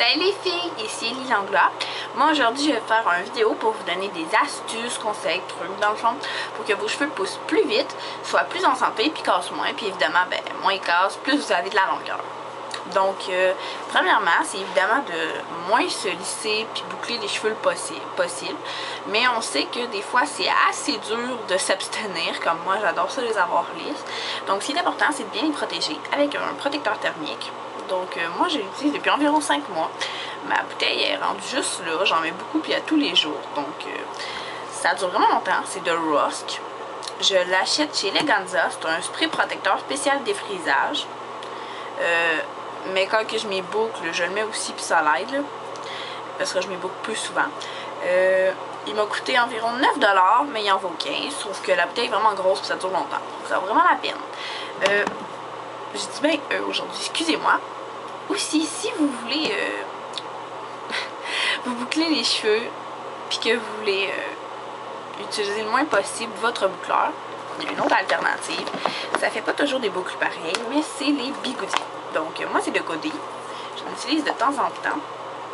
Salut les filles, ici Ellie Langlois. Moi aujourd'hui je vais faire une vidéo pour vous donner des astuces, conseils, trucs dans le fond pour que vos cheveux poussent plus vite, soient plus en santé puis cassent moins. Puis évidemment, moins ils cassent, plus vous avez de la longueur. Donc premièrement, c'est évidemment de moins se lisser puis boucler les cheveux le possible. Mais on sait que des fois c'est assez dur de s'abstenir, comme moi j'adore ça les avoir lisses. Donc ce qui est important, c'est de bien les protéger avec un protecteur thermique. Donc moi je l'utilise depuis environ 5 mois. Ma bouteille est rendue juste là, j'en mets beaucoup puis à tous les jours. Donc ça dure vraiment longtemps, c'est de Rusk. Je l'achète chez Eleganza, c'est un spray protecteur spécial défrisage. Mais quand que je m'y boucle, je le mets aussi puis ça l'aide parce que je m'y boucle plus souvent. Il m'a coûté environ 9 $, mais il en vaut 15, sauf que la bouteille est vraiment grosse et ça dure longtemps. Donc ça vaut vraiment la peine. Je dis bien aujourd'hui, excusez-moi. Aussi, si vous voulez vous boucler les cheveux puis que vous voulez utiliser le moins possible votre boucleur, il y a une autre alternative. Ça fait pas toujours des boucles pareilles, mais c'est les bigoudis. Donc moi c'est le Goody. J'en utilise de temps en temps.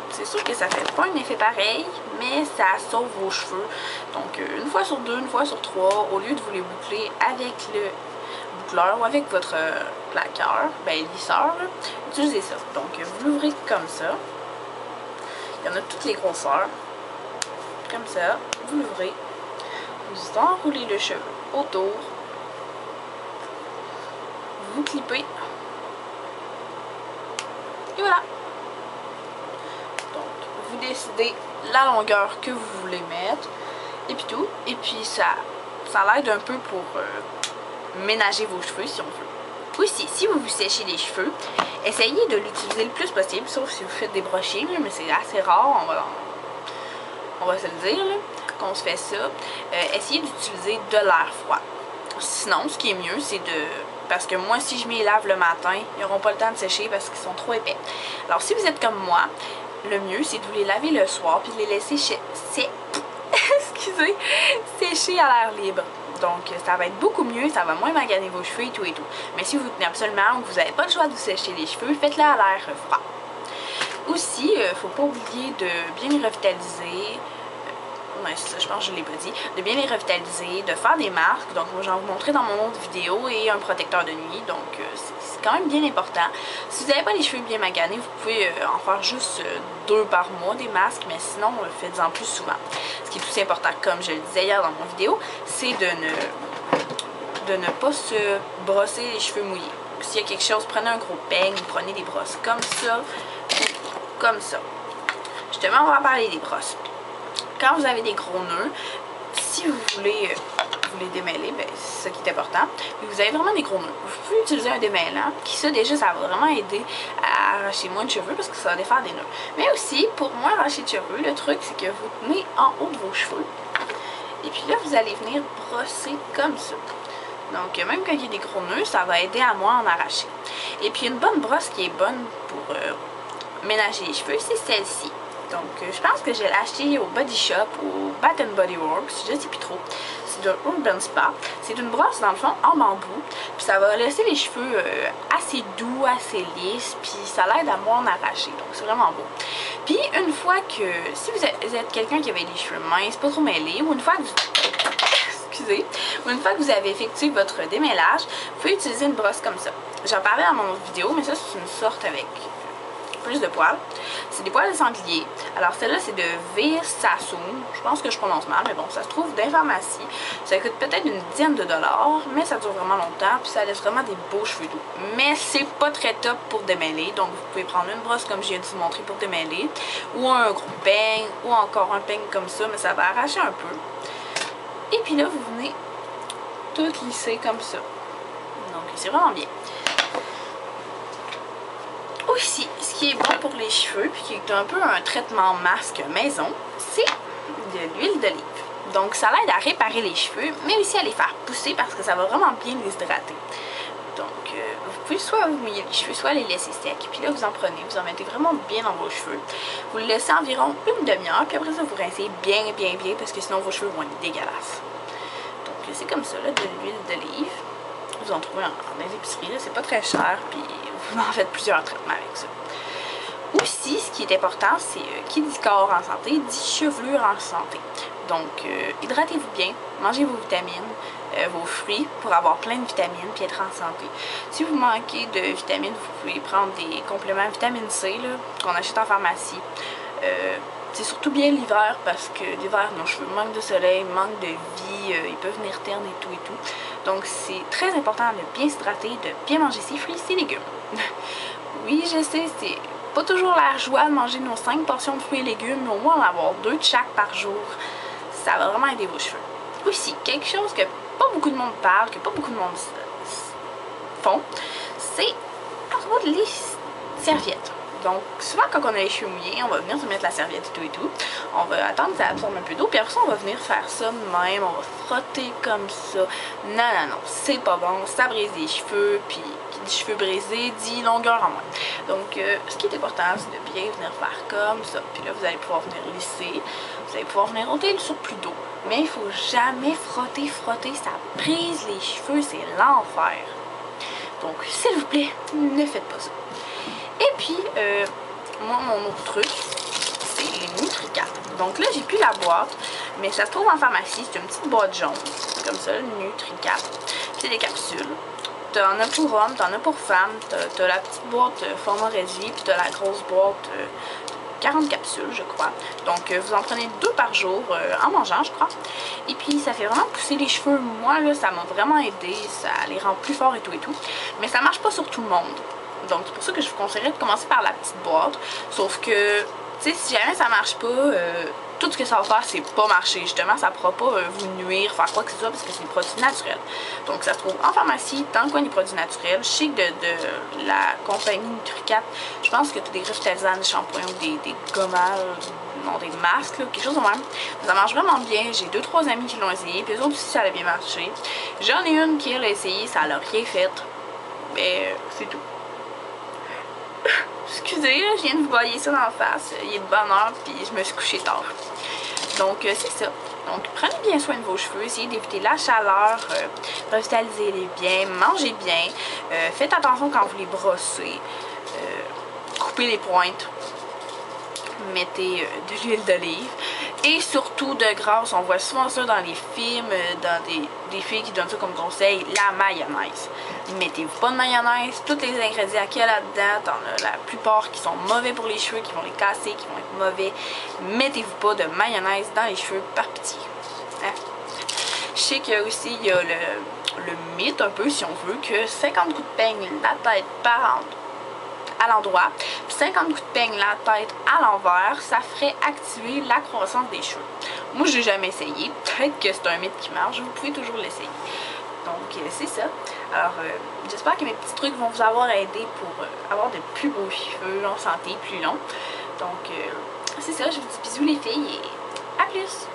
C'est sûr que ça fait pas un effet pareil, mais ça sauve vos cheveux. Donc une fois sur deux, une fois sur trois, au lieu de vous les boucler avec le boucleur ou avec votre plaqueur, lisseur, utilisez ça. Donc vous l'ouvrez comme ça. Il y en a toutes les grosseurs. Comme ça, vous l'ouvrez. Vous enroulez le cheveu autour. Vous clippez. Et voilà. Donc vous décidez la longueur que vous voulez mettre. Et puis tout. Et puis ça l'aide un peu pour ménager vos cheveux si on veut. Aussi, si vous vous séchez les cheveux, essayez de l'utiliser le plus possible, sauf si vous faites des brushings, mais c'est assez rare, on va se le dire, qu'on se fait ça. Essayez d'utiliser de l'air froid. Sinon, ce qui est mieux, c'est de... Parce que moi, si je m'y lave le matin, ils n'auront pas le temps de sécher parce qu'ils sont trop épais. Alors, si vous êtes comme moi, le mieux, c'est de vous les laver le soir puis de les laisser sécher à l'air libre. Donc ça va être beaucoup mieux, ça va moins maganer vos cheveux et tout et tout. Mais si vous tenez absolument ou que vous n'avez pas le choix de vous sécher les cheveux, faites-le à l'air froid. Aussi, faut pas oublier de bien les revitaliser. Ça, je pense que je ne l'ai pas dit. De bien les revitaliser, de faire des masques. Donc j'en vous montrer dans mon autre vidéo et un protecteur de nuit. Donc c'est quand même bien important. Si vous n'avez pas les cheveux bien maganés, vous pouvez en faire juste 2 par mois des masques. Mais sinon, faites-en plus souvent. Ce qui est aussi important, comme je le disais hier dans mon vidéo, c'est de ne pas se brosser les cheveux mouillés. S'il y a quelque chose, prenez un gros peigne, prenez des brosses comme ça ou comme ça. Justement, on va parler des brosses. Quand vous avez des gros nœuds, si vous voulez vous les démêler, c'est ça qui est important. Et vous avez vraiment des gros nœuds. Vous pouvez utiliser un démêlant, qui ça déjà, ça va vraiment aider à arracher moins de cheveux parce que ça va défaire des nœuds. Mais aussi, pour moins arracher de cheveux, le truc, c'est que vous tenez en haut de vos cheveux. Et puis là, vous allez venir brosser comme ça. Donc, même quand il y a des gros nœuds, ça va aider à moins en arracher. Et puis, une bonne brosse qui est bonne pour ménager les cheveux, c'est celle-ci. Donc, je pense que je l'ai acheté au Body Shop ou Bath & Body Works, je sais plus trop. C'est de Urban Spa. C'est une brosse, dans le fond, en bambou. Puis ça va laisser les cheveux assez doux, assez lisses. Puis ça l'aide à moins en arracher. Donc, c'est vraiment beau. Puis, une fois que... Si vous êtes quelqu'un qui avait les cheveux minces, pas trop mêlés, ou une fois que vous... ou une fois que vous avez effectué votre démêlage, vous pouvez utiliser une brosse comme ça. J'en parlais dans mon autre vidéo, mais ça, c'est une sorte avec... plus de poils. C'est des poils de sanglier. Alors celle-là c'est de Versassoum. Je pense que je prononce mal, mais bon, ça se trouve dans la pharmacie. Ça coûte peut-être une dizaine de $, mais ça dure vraiment longtemps, puis ça laisse vraiment des beaux cheveux doux. Mais c'est pas très top pour démêler, donc vous pouvez prendre une brosse comme je viens de vous montrer pour démêler, ou un gros peigne, ou encore un peigne comme ça, mais ça va arracher un peu. Et puis là, vous venez tout lisser comme ça. Donc c'est vraiment bien. Aussi, ce qui est bon pour les cheveux, puis qui est un peu un traitement masque maison, c'est de l'huile d'olive. Donc ça l'aide à réparer les cheveux, mais aussi à les faire pousser parce que ça va vraiment bien les hydrater. Donc vous pouvez soit vous mouiller les cheveux, soit les laisser secs. Puis là vous en prenez, vous en mettez vraiment bien dans vos cheveux. Vous le laissez environ une demi-heure, puis après ça vous rincez bien parce que sinon vos cheveux vont être dégueulasses. Donc c'est comme ça, là, de l'huile d'olive. Vous en trouvez dans les épiceries, c'est pas très cher, puis vous en faites plusieurs traitements avec ça. Aussi, ce qui est important, c'est qui dit corps en santé, dit chevelure en santé. Donc, hydratez-vous bien, mangez vos vitamines, vos fruits pour avoir plein de vitamines puis être en santé. Si vous manquez de vitamines, vous pouvez prendre des compléments vitamine C qu'on achète en pharmacie. C'est surtout bien l'hiver parce que l'hiver, nos cheveux manquent de soleil, manquent de vie, ils peuvent venir ternes et tout et tout. Donc c'est très important de bien s'hydrater, de bien manger ses fruits, ses légumes. Oui, je sais, c'est pas toujours la joie de manger nos 5 portions de fruits et légumes, mais au moins en avoir 2 de chaque par jour, ça va vraiment aider vos cheveux. Aussi, quelque chose que pas beaucoup de monde parle, que pas beaucoup de monde font, c'est à propos de les serviettes. Donc, souvent quand on a les cheveux mouillés, on va venir se mettre la serviette et tout. On va attendre que ça absorbe un peu d'eau, puis après ça, on va venir faire ça de même. On va frotter comme ça. Non, c'est pas bon. Ça brise les cheveux, puis qui dit cheveux brisés dit longueur en moins. Donc, ce qui est important, c'est de bien venir faire comme ça. Puis là, vous allez pouvoir venir lisser. Vous allez pouvoir venir ôter le surplus d'eau. Mais il faut jamais frotter. Ça brise les cheveux, c'est l'enfer. Donc, s'il vous plaît, ne faites pas ça. Et puis, moi, mon autre truc, c'est les NutriCap. Donc là, j'ai plus la boîte, mais ça se trouve en pharmacie. C'est une petite boîte jaune, comme ça, le NutriCap. C'est des capsules. T'en as pour hommes, t'en as pour femmes. T'as la petite boîte format réduit, puis t'as la grosse boîte 40 capsules, je crois. Donc, vous en prenez 2 par jour en mangeant, je crois. Et puis, ça fait vraiment pousser les cheveux. Moi, là, ça m'a vraiment aidé. Ça les rend plus forts et tout. Mais ça marche pas sur tout le monde. Donc, c'est pour ça que je vous conseillerais de commencer par la petite boîte. Sauf que, tu sais, si jamais ça marche pas, tout ce que ça va faire, c'est pas marcher. Justement, ça pourra pas vous nuire, faire quoi que ce soit, parce que c'est des produits naturels. Donc, ça se trouve en pharmacie, dans le coin des produits naturels. Je sais que de la compagnie NutriCap, je pense que tu as des revitalisants, des shampoings ou des gommales, non, des masques, là, quelque chose de même. Ça marche vraiment bien. J'ai 2-3 amis qui l'ont essayé, puis eux autres aussi, ça a bien marché. J'en ai une qui l'a essayé, ça l'a rien fait. Mais c'est tout. Excusez, là, je viens de vous voyer ça dans la face. Il est de bonne heure, puis je me suis couchée tard. Donc, c'est ça. Donc, prenez bien soin de vos cheveux. Essayez d'éviter la chaleur. Revitalisez-les bien. Mangez bien. Faites attention quand vous les brossez. Coupez les pointes. Mettez de l'huile d'olive. Et surtout de grâce, on voit souvent ça dans les films, dans des filles qui donnent ça comme conseil, la mayonnaise. Mettez-vous pas de mayonnaise, tous les ingrédients qu'il y a là-dedans, t'en as la plupart qui sont mauvais pour les cheveux, qui vont les casser, qui vont être mauvais. Mettez-vous pas de mayonnaise dans les cheveux par pitié. Hein? Je sais qu'il y a aussi il y a le mythe un peu, si on veut, que 50 coups de peigne la tête par à l'endroit, puis 50 coups de peigne la tête à l'envers, ça ferait activer la croissance des cheveux. Moi, je n'ai jamais essayé. Peut-être que c'est un mythe qui marche. Vous pouvez toujours l'essayer. Donc, c'est ça. Alors, j'espère que mes petits trucs vont vous avoir aidé pour avoir de plus beaux cheveux en santé, plus longs. Donc, c'est ça. Je vous dis bisous les filles et à plus!